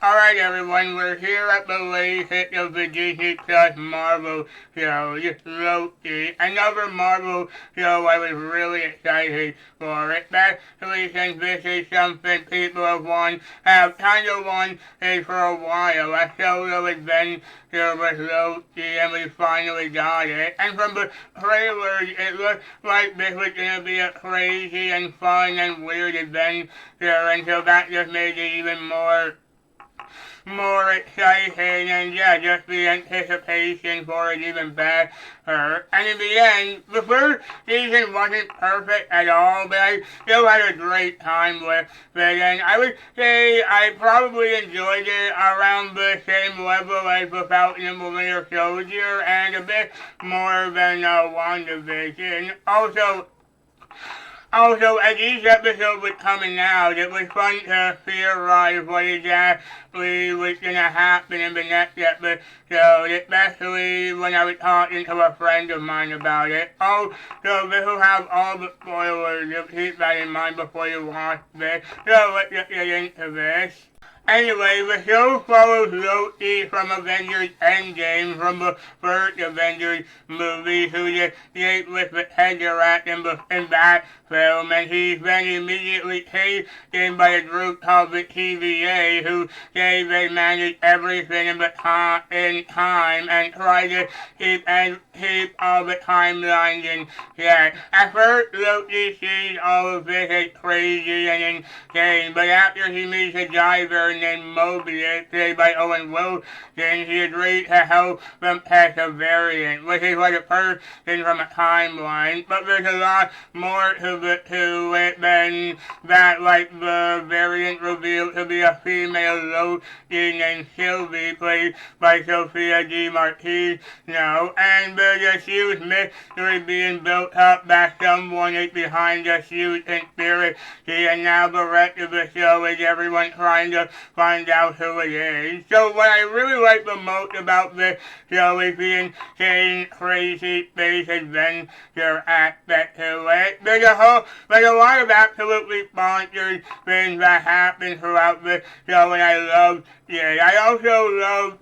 Alright everyone, we're here at the latest hit of the Disney Plus Marvel show, Loki. Another Marvel show I was really excited for, especially since this is something people have kind of wanted for a while. A solo adventure with Loki, and we finally got it. And from the trailers, it looked like this was going to be a crazy and fun and weird adventure, and so that just made it even more exciting, and yeah, just the anticipation for it even better. And in the end, the first season wasn't perfect at all, but I still had a great time with it, and I would say I probably enjoyed it around the same level as the Falcon and the Winter Soldier, and a bit more than WandaVision. Also, as each episode was coming out, it was fun to theorize what exactly was going to happen in the next episode, especially when I was talking to a friend of mine about it. Also, this will have all the spoilers, so keep that in mind before you watch this. So let's just get into this. Anyway, the show follows Loki from Avengers Endgame, from the first Avengers movie, who just escaped with the Tesseract in that film, and he's then immediately taken by a group called the TVA, who say they manage everything in time and try to keep all the timelines in check. At first, Loki sees all of this as crazy and insane, but after he meets a diver named Mobius, played by Owen Wilson, he agreed to help them test a variant, which is like a person from a timeline. But there's a lot more to it than that, like the variant revealed to be a female Loki named Sylvie, played by Sophia DiMartino, and there's a huge mystery being built up that someone is behind the huge conspiracy, and now the rest of the show is everyone trying to find out who it is. So what I really like the most about this show is the insane, crazy space adventure aspect to it. There's a lot of absolutely bonkers things that happen throughout the show, and I love it. I also love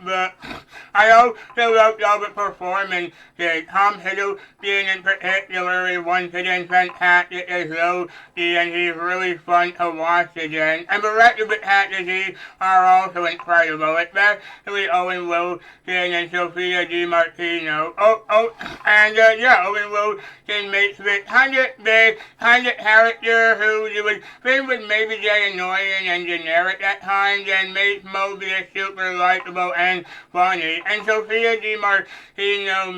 all the performances. Tom Hiddleston in particular is once again fantastic as Loki, and he's really fun to watch again. And the rest of the actors are also incredible, especially Owen Wilson and Sophia DiMartino. Owen Wilson makes this kind of character who you would think would maybe get annoying and generic at times, and makes Mobius super likable and funny. And Sophia DiMartino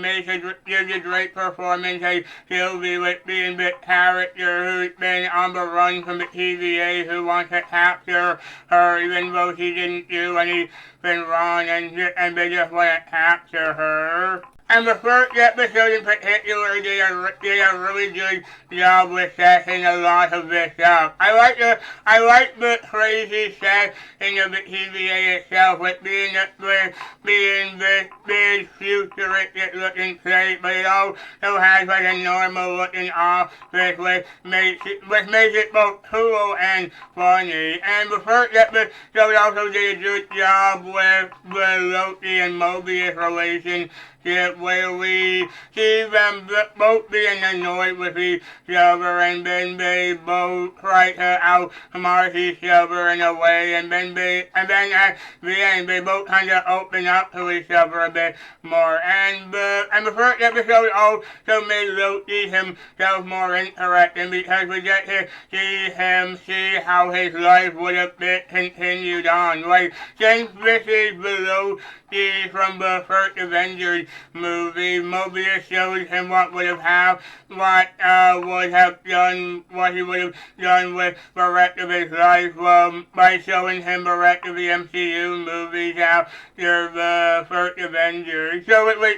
gives a great performance as Sylvie, with being the character who's been on the run from the TVA, who wants to capture her, even though she didn't do anything wrong, and they just want to capture her. And the first episode in particular did a really good job with setting a lot of this up. I like the crazy setting of the TVA itself, with being this big futuristic looking place, but it also has like a normal looking office, which makes it both cool and funny. And the first episode also did a good job with the Loki and Mobius relationship, where we see them both being annoyed with each other, and then they both try to outsmart each other in a way, and then at the end they both kind of open up to each other a bit more. And the first episode also made Loki himself more interesting, because we get to see how his life would have been continued on. Like, since this is the Loki from the first Avengers movie, Mobius shows him what he would have done with the rest of his life, by showing him the rest of the MCU movies after the first Avengers. So it was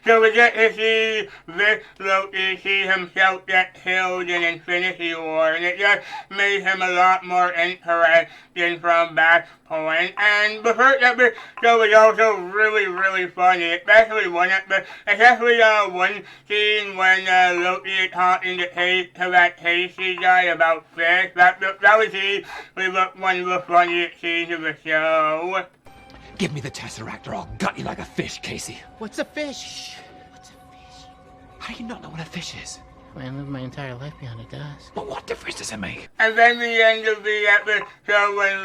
So we get to see this Loki see himself get killed in Infinity War, and it just made him a lot more interesting from that point. And the first episode was also really, really funny, especially one scene when Loki is talking to that Casey guy about fish. That was one of the funniest scenes of the show. Give me the Tesseract or I'll gut you like a fish, Casey. What's a fish? What's a fish? How do you not know what a fish is? I lived my entire life behind a desk. But what difference does it make? And then the end of the episode when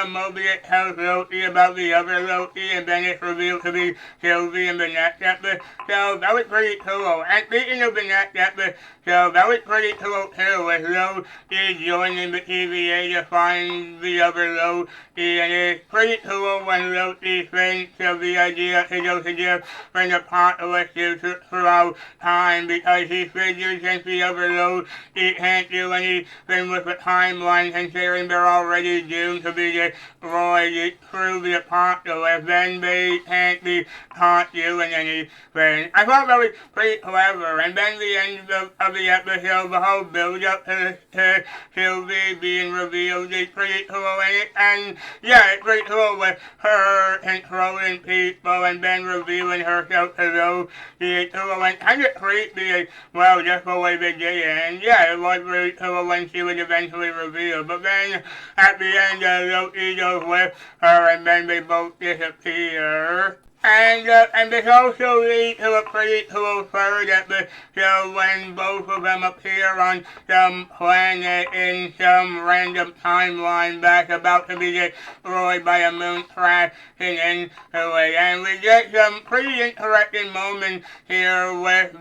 Mobius tells Loki about the other Loki, and then it's revealed to be Sylvie in the next episode. So that was pretty cool. And speaking of the next episode, that was pretty cool too, with Loki joining the TVA to find the other Loki. And it's pretty cool when Loki thinks of the idea to go to different apocalypses throughout time, because he figures since the other Loki can't do anything with the timeline, considering they're already doomed to be destroyed through the apocalypse, then they can't be caught doing anything. I thought that was pretty clever. And then the end of the episode, the whole build-up to Sylvie being revealed is pretty cool. And yeah, it's pretty cool with her controlling people and then revealing herself to those. It's cool and kind of creepy as well, just the way they did it. And yeah, it was really cool when she was eventually revealed. But then at the end, Loki goes with her, and then they both disappear. And this also leads to a pretty cool third episode when both of them appear on some planet in some random timeline that's about to be destroyed by a moon crashing into it. And we get some pretty interesting moments here with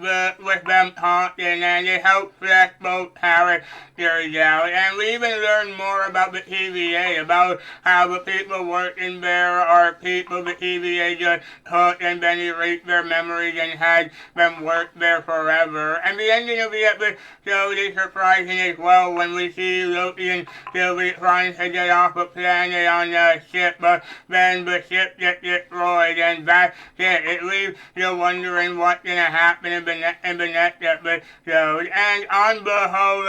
them talking, and it helps flesh both characters out. And we even learn more about the TVA, about how the people working there are people the TVA just took and then erased their memories and had them work there forever. And the ending of the episode is surprising as well when we see Loki and Sylvie trying to get off a planet on a ship, but then the ship gets destroyed, and that's it. It leaves you wondering what's going to happen in the next episode. And on the whole,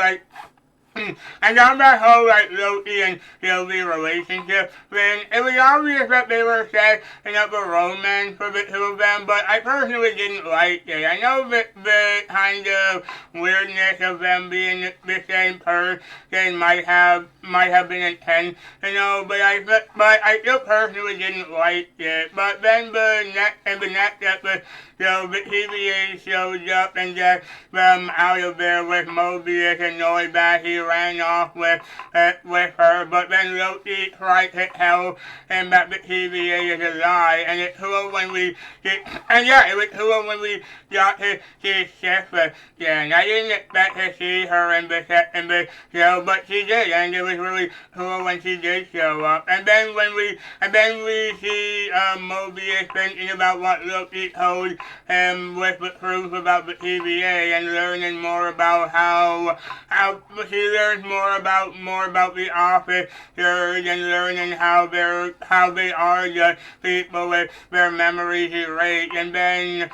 and on that whole, Loki and Sylvie relationship, then it was obvious that they were setting up a romance for the two of them, but I personally didn't like it. I know that the kind of weirdness of them being the same person might have been intense, but I still personally didn't like it. But then the next episode, the TVA shows up and gets them out of there with Mobius annoyed that he ran off with her, but then Loki tried to tell him that the TVA is a lie, and it was cool when we got to see Shifa again. I didn't expect to see her in the show, but she did, and it was really cool when she did show up. And then we see Mobius thinking about what Loki told him with the truth about the TVA, and learning more about how she learns more about the officers, and learning how they are just people with their memories erased. And then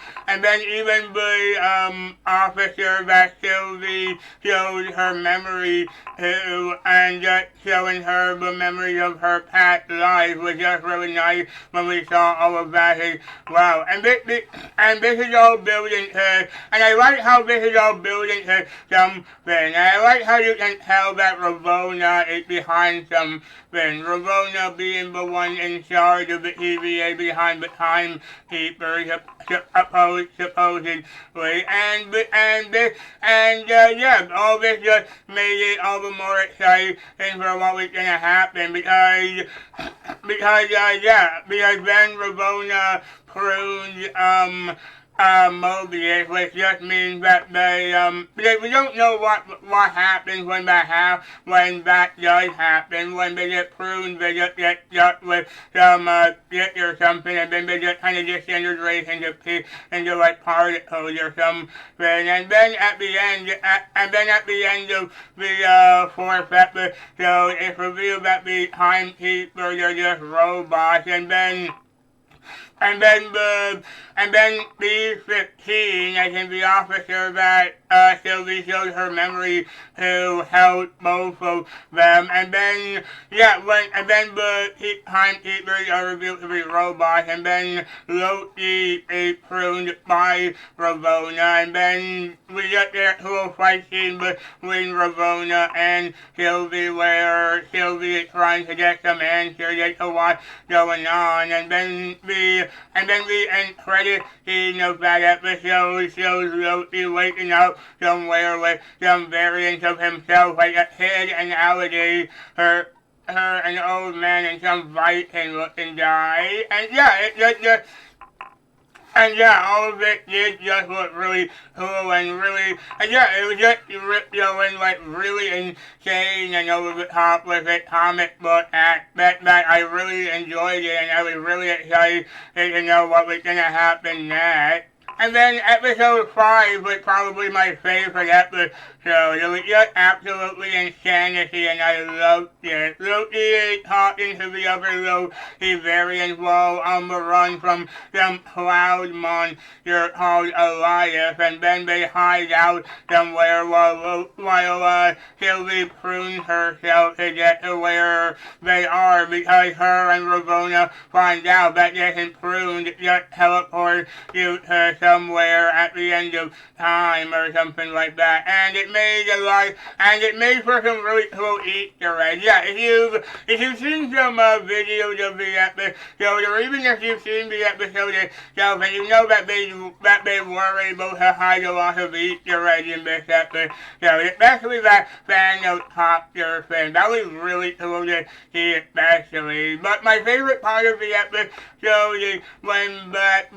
even the officer that Sylvie showed her memory to, and just showing her the memory of her past life was just really nice when we saw all of that as well. And this is all building to, and I like how this is all building to something. And I like how you can tell that Ravonna is behind something. Ravonna being the one in charge of the TVA, behind the timekeepers, supposedly. All this just made it all the more exciting for what was gonna happen, because then Ravonna pruned Mobius, which just means that because we don't know what happens when that does happen. When they get pruned, they just get stuck with some stick or something, and then they just kind of disintegrate into like particles or something. And then at the end of the fourth episode, it's revealed that the timekeepers are just robots, and then And then B-15, I think the officer that Sylvie showed her memory who held both of them. And then, the timekeepers are revealed to be robots. And then Loki is pruned by Ravonna. And then we get that whole fight scene between Ravonna and Sylvie where Sylvie is trying to get some answers as to what's going on. And then the end credit scene of that episode shows Loki waking up somewhere with some variants of himself, like a kid, an alligator, an old man, and some Viking-looking guy. All of it did just look really cool and it was just going like really insane and over the top with it comic book aspect that I really enjoyed it and I was really excited to know what was going to happen next. And then episode 5 was probably my favorite episode. It was just absolutely insanity and I loved it. Loki is talking to the other Loki variants while on the run from some cloud monster called Elias, and then they hide out somewhere while Sylvie prunes herself to get to where they are because her and Ravonna find out that getting pruned just teleports you to somewhere at the end of time or something like that. And it made for some really cool Easter eggs. Yeah, if you've seen some videos of the episode, or even if you've seen the episode itself, and you know that they were able to hide a lot of Easter eggs in this episode, especially that Thanos thing. That was really cool to see, especially. But my favorite part of the episode is when that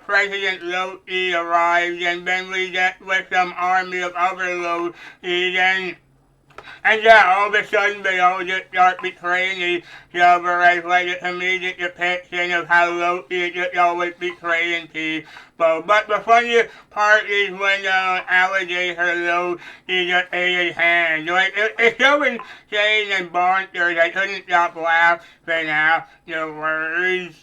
President Loki arrives, and then we get with some army of other Lokis, and all of a sudden they all just start betraying each other as like a comedic depiction of how Loki is just always betraying people. But the funniest part is when alligator Loki just ate his hand. Like, it's so insane and bonkers, I couldn't stop laughing afterwards.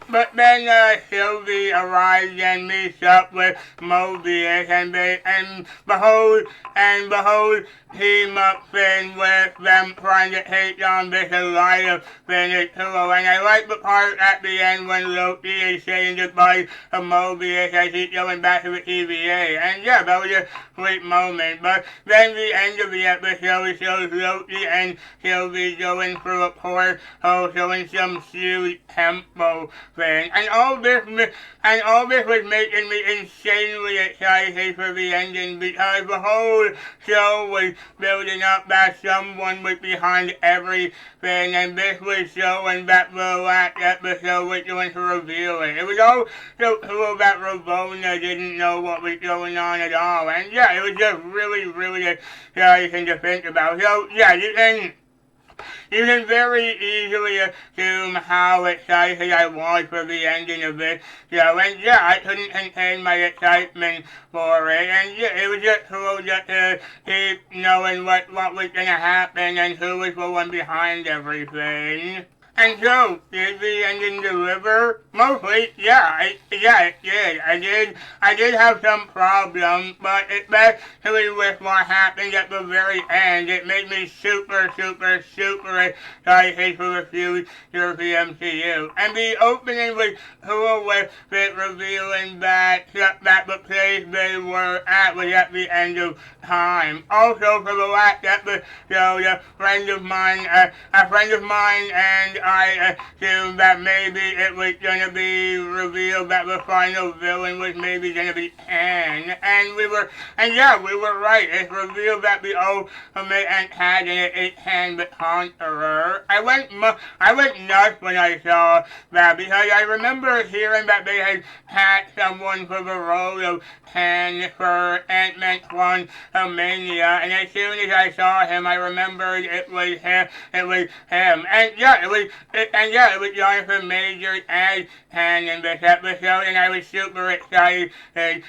But then Sylvie arrives and meets up with Mobius, and behold, team up Finn with them trying to take on this Elias Finn's pillow. And I like the part at the end when Loki is saying goodbye to Mobius as he's going back to the TVA. And that was a sweet moment. But then the end of the episode shows Loki and Sylvie going through a porthole, showing some huge tempo thing. And all this was making me insanely excited for the ending because the whole show was building up that someone was behind everything, and this was showing that the last episode was going to reveal it. It was all so cool that Ravonna didn't know what was going on at all, and it was just really, really exciting to think about. You can very easily assume how excited I was for the ending of this show, and I couldn't contain my excitement for it, and it was just cool just to keep knowing what was going to happen and who was the one behind everything. And so, did the ending deliver? Mostly, it did. I did have some problems, but especially with what happened at the very end, it made me super excited for the future of the MCU. And the opening was cool with it revealing that the place they were at was at the end of time. Also, for the last episode, a friend of mine and I assumed that maybe it was going to be revealed that the final villain was maybe going to be Anne. And we were right. It's revealed that the ultimate antagonist is Anne the Conqueror. I went nuts when I saw that because I remember hearing that they had someone for the role of Anne for Ant-Man Quantumania, and as soon as I saw him, I remembered it was him. And it was it was Jonathan Majors as Han in this episode, and I was super excited.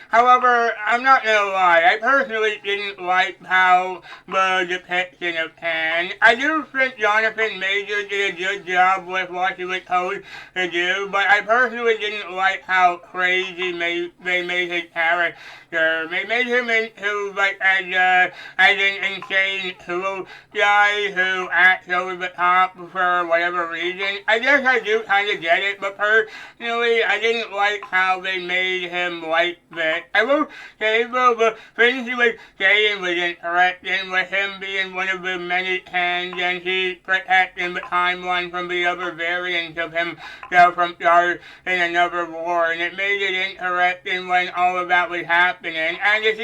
However, I'm not gonna lie, I personally didn't like how the depiction of Han. I do think Jonathan Majors did a good job with what he was told to do, but I personally didn't like how crazy they made his character. They made him into like as an insane cool guy who acts over the top for whatever reason. I guess I do kind of get it, but personally, I didn't like how they made him like that. I will say though, the things he was saying was interesting, with him being one of the many hands, and he protecting the timeline from the other variants of himself from stars in another war, and it made it interesting when all of that was happening. And it's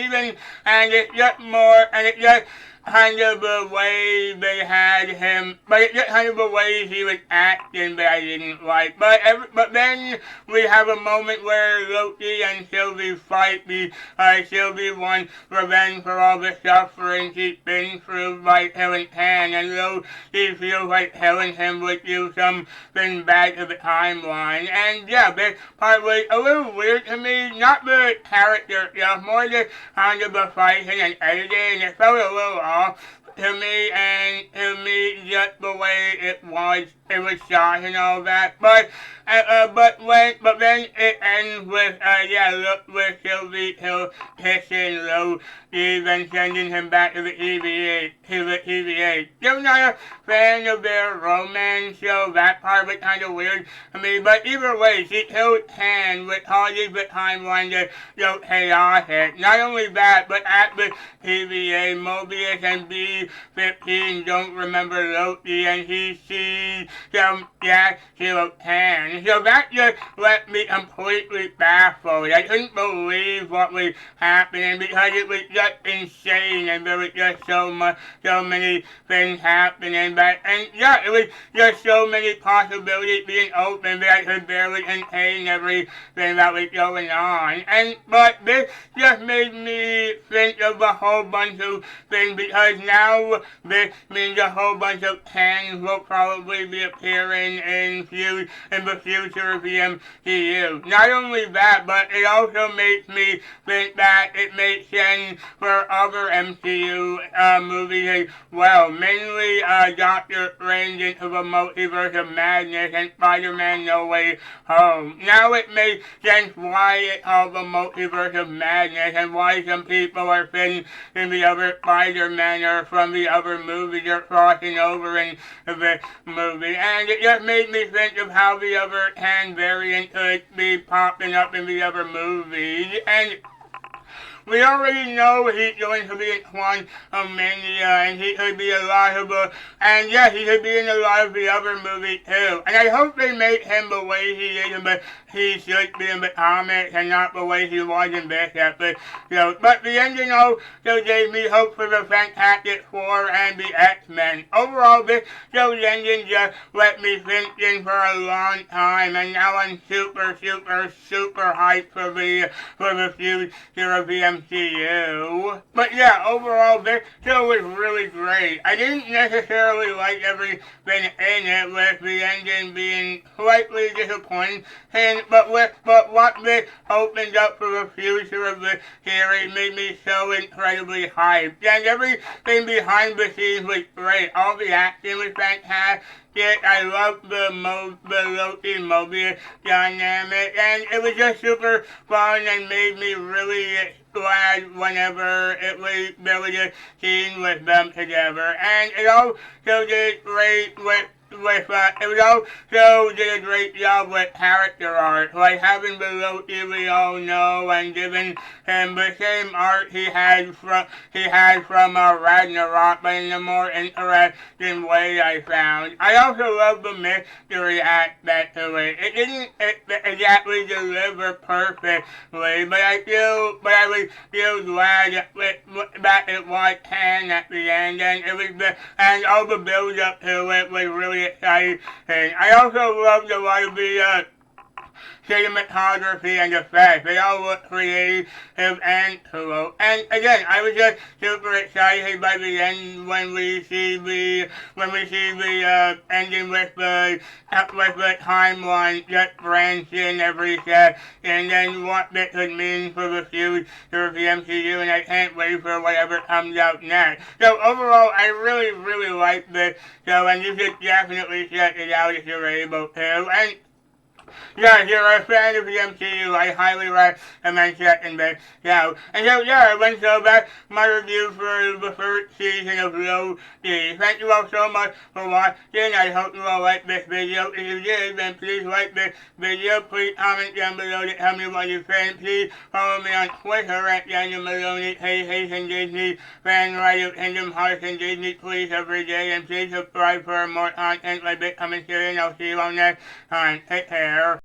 just more, and it just kind of the way they had him, but it's just kind of the way he was acting that I didn't like. But then we have a moment where Loki and Sylvie fight. Sylvie wants revenge for all the suffering she's been through by killing Han, and Loki feels like killing him would do something bad to the timeline. And yeah, this part was a little weird to me, not the character itself, more the kind of the fighting and editing, it felt a little off to me, and to me just the way it was shot and all that. But then it ends with with Sylvie kissing Loki, then sending him back to the TVA. Still not a fan of their romance, so that part was kind of weird to me. But either way, she killed Han, which causes the timeline to go chaotic. Not only that, but at the TVA, Mobius and B-15 don't remember Loki, and he sees she wrote Han. So that just left me completely baffled. I couldn't believe what was happening because it was just insane, and there was just so many things happening. It was just so many possibilities being open that I could barely contain everything that was going on. But this just made me think of a whole bunch of things, because now this means a whole bunch of Hans will probably be appearing in the future of the MCU. Not only that, but it also makes me think that it makes sense for other MCU movies as well. Mainly Doctor Strange Into the Multiverse of Madness and Spider-Man No Way Home. Now it makes sense why it's called the Multiverse of Madness, and why some people are thinking in the other Spider-Man or from the other movies are crossing over in the movie. And it just made me think of how the other Han variant could be popping up in the other movies. And we already know he's going to be in Quantumania, and he could be a lot of he could be in a lot of the other movies too. And I hope they make him the way he is, but he should be in the comics and not the way he was in this episode. But the ending also gave me hope for the Fantastic Four and the X-Men. Overall, this show's ending just left me thinking for a long time, and now I'm super hyped for the future of the MCU. But yeah, overall, this show was really great. I didn't necessarily like everything in it, with the ending being slightly disappointing, but what this opened up for the future of the series made me so incredibly hyped. And everything behind the scenes was great. All the acting was fantastic. I loved the Loki Mobius dynamic, and it was just super fun and made me really glad whenever there was a scene with them together. And it also did great it also did a great job with character art, like having the Loki we all know and giving him the same art he had from Ragnarok, but in a more interesting way, I found. I also love the mystery aspect to it. It didn't exactly deliver perfectly, but I was still glad that it was Han at the end, and all the build up to it was really exciting. I also loved a lot of the cinematography and effects. They all look creative and cool. And again, I was just super excited by the end when we see the ending with the timeline just branching every step, and then what it could mean for the future of the MCU, and I can't wait for whatever comes out next. So overall, I really like this show, and you should definitely check it out if you're able to. And yeah, if you're a fan of the MCU, I highly recommend checking this out. And so, yeah, I went so back my review for the first season of Loki. Thank you all so much for watching. I hope you all liked this video. If you did, then please like this video. Please comment down below to tell me what you think. Please follow me on Twitter at Daniel Maloney, and Disney, fan right of Kingdom Hearts and Disney, please, every day. And please subscribe for more content like this coming soon. I'll see you all next time. Take care.